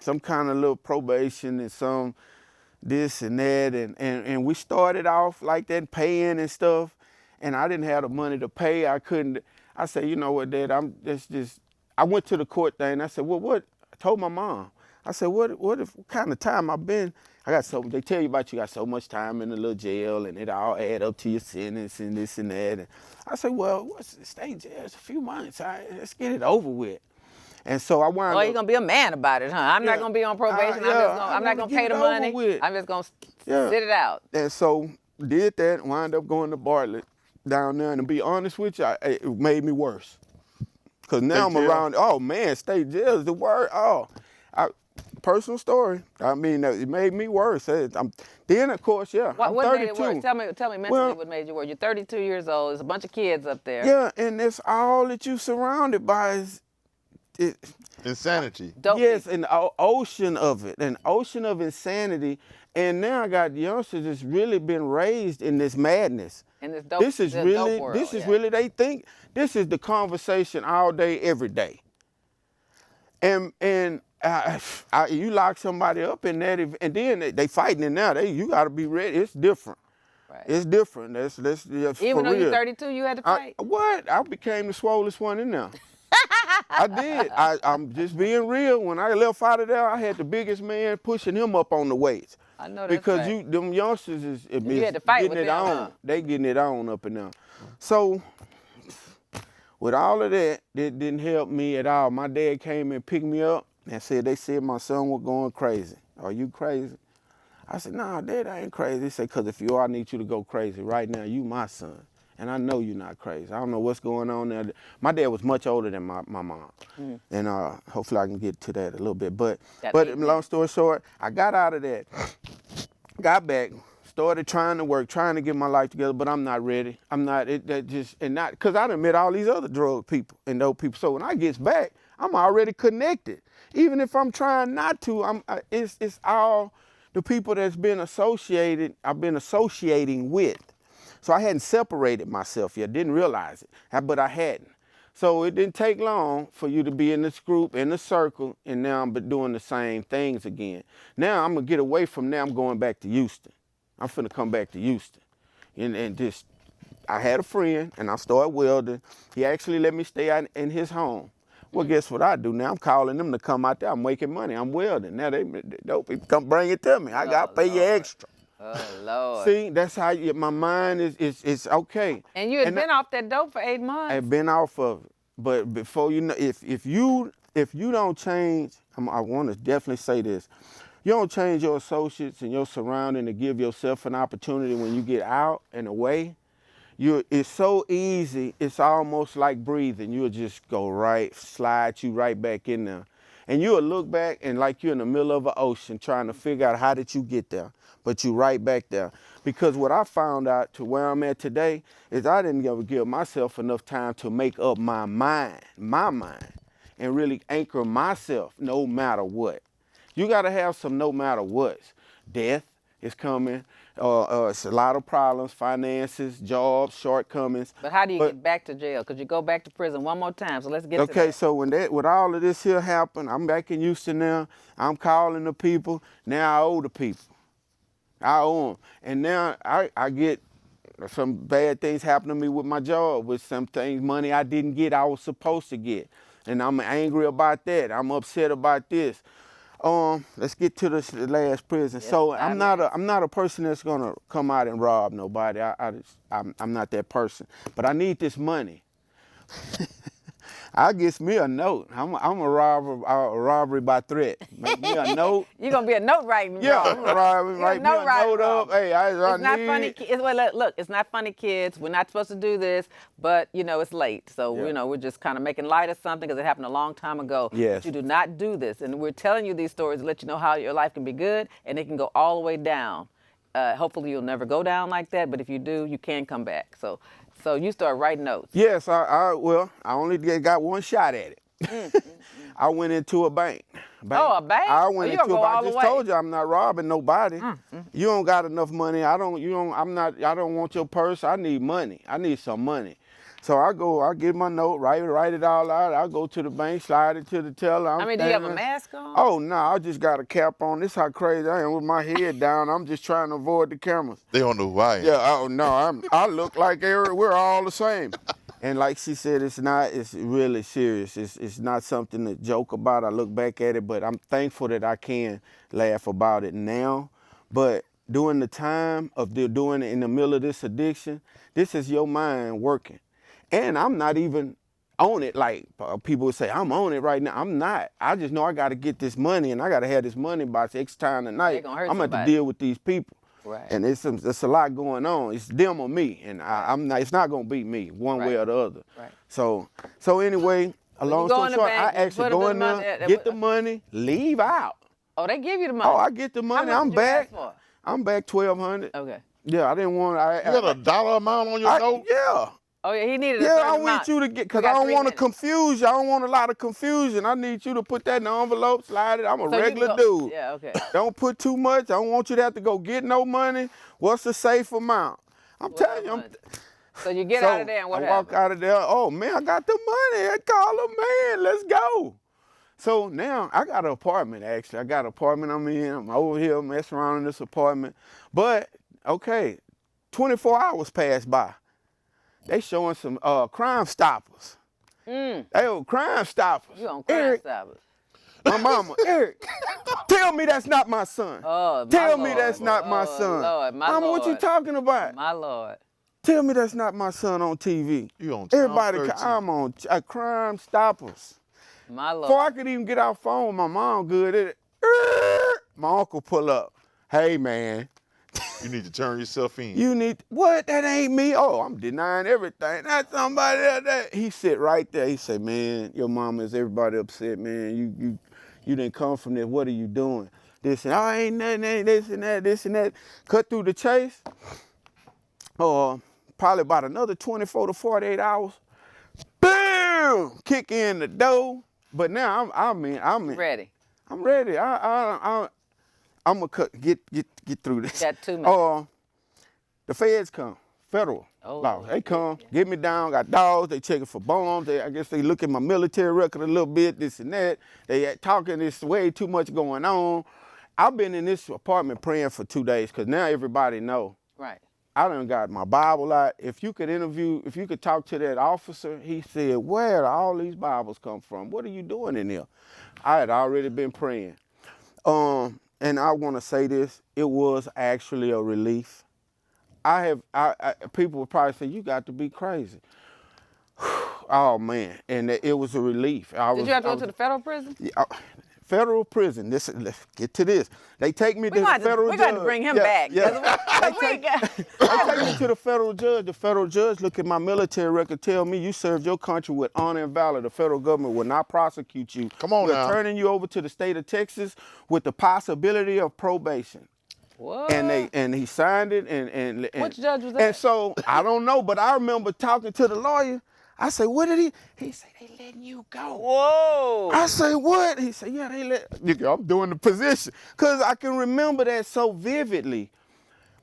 some kind of little probation and some this and that, and we started off like that, paying and stuff, and I didn't have the money to pay. I couldn't. I said, you know what, Dad? I went to the court thing. I said, well, what? I told my mom. I said, what kind of time I've been? They tell you about you got so much time in the little jail, and it all add up to your sentence and this and that. And I said, well, what's the state jail? It's a few months. Let's get it over with. And so I wound up. You're going to be a man about it, huh? I'm not going to be on probation. I'm not going to pay the money. I'm just going to sit it out. And so did that, wound up going to Bartlett down there. And to be honest with you, it made me worse. Because now I'm around, state jail is the word. Personal story. I mean, it made me worse. Then, of course, I'm what 32. made it worse? Tell me mentally what made you worse. You're 32 years old. There's a bunch of kids up there. Yeah, and that's all that you're surrounded by is insanity. Yes, an ocean of it, an ocean of insanity. And now I got youngsters that's really been raised in this madness. In this dope, this is really, dope world, really, they think this is the conversation all day, every day. And you lock somebody up in that, and then they fighting it now. You got to be ready. It's different. Right. It's different. That's Even though you're 32, you had to fight? I became the swollest one in there. I did. I'm just being real. When I left out of there, I had the biggest man pushing him up on the weights. I know that's because right. them youngsters you had to fight getting with it them, on. huh? They getting it on up and down. So with all of that, it didn't help me at all. My dad came and picked me up and they said my son was going crazy. Are you crazy? I said, nah, Dad, I ain't crazy. They said, because if you are, I need you to go crazy right now. You my son. And I know you're not crazy. I don't know what's going on there. My dad was much older than my mom. And hopefully I can get to that a little bit. But long story short, I got out of that, got back, started trying to work, trying to get my life together, but I'm not ready. I'm not, because I done met all these other drug people and those people. So when I get back, I'm already connected. Even if I'm trying not to, it's all the people that's been associated, I've been associating with. So I hadn't separated myself yet, didn't realize it, but I hadn't. So it didn't take long for you to be in this group, in the circle, and now I'm doing the same things again. Now I'm gonna get away from there, I'm going back to Houston. I'm finna come back to Houston. I had a friend and I started welding. He actually let me stay out in his home. Well, guess what I do now? I'm calling them to come out there. I'm making money. I'm welding. Now they dope. Come bring it to me. I got to pay you extra. Oh, Lord. See, that's how my mind is okay. And you had been off that dope for 8 months? I've been off of it. But before you know, if you don't change, I want to definitely say this. You don't change your associates and your surrounding to give yourself an opportunity when you get out and away. It's so easy, it's almost like breathing. You'll just slide you right back in there. And you'll look back and like you're in the middle of an ocean trying to figure out how did you get there, but you right back there. Because what I found out to where I'm at today is I didn't ever give myself enough time to make up my mind, and really anchor myself no matter what. You gotta have some no matter what's. Death is coming. It's a lot of problems, finances, jobs, shortcomings. But how do you get back to jail? Because you go back to prison one more time, so let's get to that. Okay, so with all of this here happened, I'm back in Houston now. I'm calling the people. Now I owe the people. I owe them. And now I get some bad things happen to me with my job, with some things, money I didn't get I was supposed to get. And I'm angry about that. I'm upset about this. Let's get to the last prison. Yes, so I'm not a person that's gonna come out and rob nobody. I'm not that person. But I need this money. I gets me a note. I'm a robbery by threat. Make me a note. You're gonna be a note writing. Yeah, I'm a robbery. Write me a note up. Hey, it's not funny. Look, it's not funny, kids. We're not supposed to do this, but you know it's late, so we're just kind of making light of something because it happened a long time ago. Yes. But you do not do this, and we're telling you these stories to let you know how your life can be good and it can go all the way down. Hopefully you'll never go down like that, but if you do, you can come back. So you start writing notes. Yes, I only got one shot at it. I went into a bank. Oh, a bank? I went into a bank. I just told you I'm not robbing nobody. You don't got enough money. I don't want your purse. I need money. I need some money. So I get my note, write it all out. I go to the bank, slide it to the teller. Do you have a mask on? Oh, no, I just got a cap on. This is how crazy I am with my head down. I'm just trying to avoid the cameras. They don't know who I am. Yeah, I look like Eric. We're all the same. And like she said, it's really serious. It's not something to joke about. I look back at it, but I'm thankful that I can laugh about it now. But during the time of doing it in the middle of this addiction, this is your mind working. And I'm not even on it like people would say, I'm on it right now. I'm not. I just know I got to get this money, and I got to have this money by X time tonight. I'm going to have to deal with these people. Right. And it's a lot going on. It's them or me, and I'm not. It's not going to be me one way or the other. Right. So anyway, a long story short, I actually go in there, get the money, leave out. Oh, they give you the money? Oh, I get the money. How much I'm back. I'm back $1,200. Okay. Yeah, I didn't want. You got a dollar amount on your note? Yeah. Oh, yeah, he needed a certain amount. I want you to get, because I don't want to confuse you. I don't want a lot of confusion. I need you to put that in the envelope, slide it. I'm a regular dude. Yeah, okay. Don't put too much. I don't want you to have to go get no money. What's the safe amount? I'm telling you. So you get out of there and what happened? I walk out of there. Oh, man, I got the money. I call him, man, let's go. So now I got an apartment, actually. I got an apartment I'm in. I'm over here messing around in this apartment. But, okay, 24 hours passed by. They showing some Crime Stoppers. They were Crime Stoppers. You on Crime Stoppers? My mama, Eric, tell me that's not my son. Oh, tell me that's not my son. Lord, my mama, Lord. what you talking about? My Lord. Tell me that's not my son on TV. You on Everybody, 13. I'm on Crime Stoppers. My Lord. Before I could even get off phone with my mom, good at it. My uncle pull up. Hey, man. You need to turn yourself in. You need, what? That ain't me. Oh, I'm denying everything. That's somebody else. He sit right there. He say, man, your mama is everybody upset, man. You didn't come from this. What are you doing? This and I ain't nothing, ain't this and that. Cut through the chase. Probably about another 24 to 48 hours. Boom! Kick in the door. But now I'm ready. I'm ready. I'm gonna get through this. Got 2 minutes. The feds come, federal law. They come, get me down. Got dogs. They checking for bombs. I guess they look at my military record a little bit, this and that. They talking. There's way too much going on. I've been in this apartment praying for 2 days because now everybody know. Right. I done got my Bible out. If you could talk to that officer, he said, where do all these Bibles come from? What are you doing in here? I had already been praying. And I want to say this, it was actually a relief. People would probably say, you got to be crazy. Oh man, and it was a relief. Did you have to go to the federal prison? Yeah, federal prison. Let's get to this. They take me to the federal judge. We're going to bring him back. Yeah. They take me to the federal judge. The federal judge look at my military record, tell me you served your country with honor and valor. The federal government will not prosecute you. Come on now. We're turning you over to the state of Texas with the possibility of probation. What? And he signed it and Which judge was that? And so I don't know, but I remember talking to the lawyer. I say, what did he? He said, they letting you go. Whoa. I say, what? He said, yeah, they let. Nigga, I'm doing the position. Because I can remember that so vividly.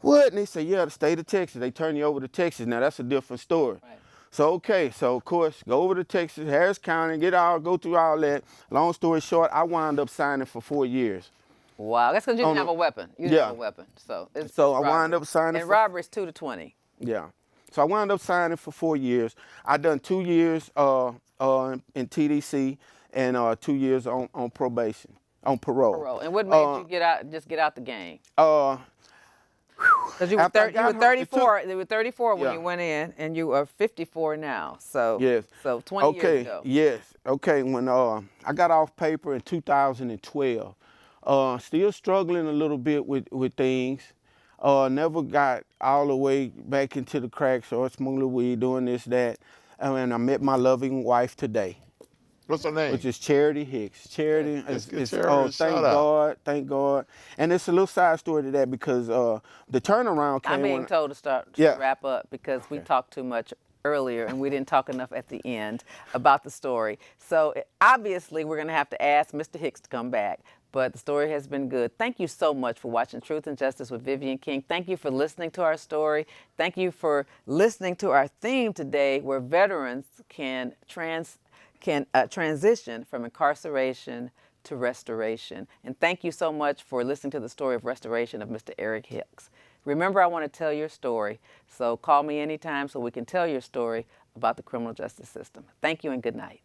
What? And he said, yeah, the state of Texas. They turn you over to Texas. Now, that's a different story. Right. So, okay. So, of course, go over to Texas, Harris County, go through all that. Long story short, I wound up signing for 4 years. Wow. That's because you didn't have a weapon. You didn't have a weapon. So I wound up signing and robbery's 2 to 20. Yeah. So I wound up signing for 4 years. I done 2 years in TDC and 2 years on probation, on parole. And what made you get out the gang? Because you were 34. You were 34 when you went in, and you are 54 now. So yes. So 20 years ago. Yes. Okay. When I got off paper in 2012, still struggling a little bit with things. Never got all the way back into the cracks or smuggling weed, doing this, that. And I met my loving wife today. What's her name? Which is Erick Hicks. Charity. Thank God. And it's a little side story to that because the turnaround came. I'm being told to wrap up because we talked too much earlier and we didn't talk enough at the end about the story. So obviously we're going to have to ask Mr. Hicks to come back. But the story has been good. Thank you so much for watching Truth and Justice with Vivian King. Thank you for listening to our story. Thank you for listening to our theme today, where veterans can transition from incarceration to restoration. And thank you so much for listening to the story of restoration of Mr. Erick Hicks. Remember, I want to tell your story, so call me anytime so we can tell your story about the criminal justice system. Thank you and good night.